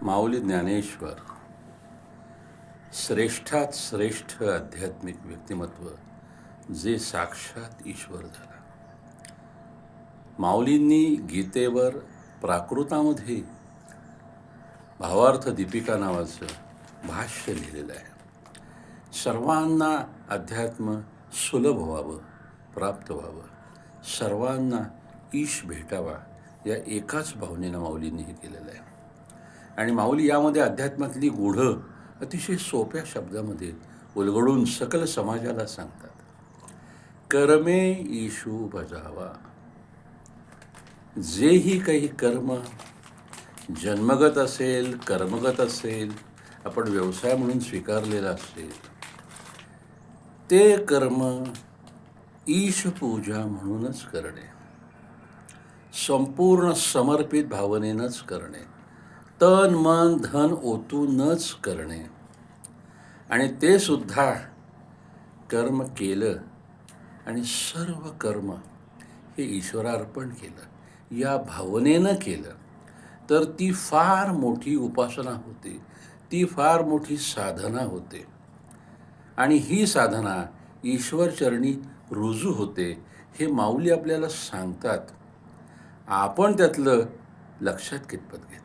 माऊली ज्ञानेश्वर श्रेष्ठात श्रेष्ठ आध्यात्मिक व्यक्तिमत्व जे साक्षात ईश्वर झाला. माऊलींनी गीतेवर प्राकृतामध्ये भावार्थ दीपिका नावाचं भाष्य लिहिलेलं आहे. सर्वांना अध्यात्म सुलभ व्हावं, प्राप्त व्हावं, सर्वांना ईश भेटावा या एकाच भावनेनं माऊलींनी हे केलेलं आहे. आणि माऊली यामध्ये अध्यात्मातली गूढं अतिशय सोप्या शब्दामध्ये उलगडून सकल समाजाला सांगतात. कर्मे ईशू बजावा. जेही काही कर्म जन्मगत असेल, कर्मगत असेल, आपण व्यवसाय म्हणून स्वीकारलेला असेल, ते कर्म ईशपूजा म्हणूनच करणे, संपूर्ण समर्पित भावनेनंच करणे, तन मन धन ओतूनच करणे, आणि ते सुद्धा कर्म केलं आणि सर्व कर्म हे ईश्वरार्पण केलं, या भावनेनं केलं तर ती फार मोठी उपासना होते, ती फार मोठी साधना होते. आणि ही साधना ईश्वरचरणी रुजू होते. हे माऊली आपल्याला सांगतात. आपण त्यातलं लक्षात कितपत घेतो?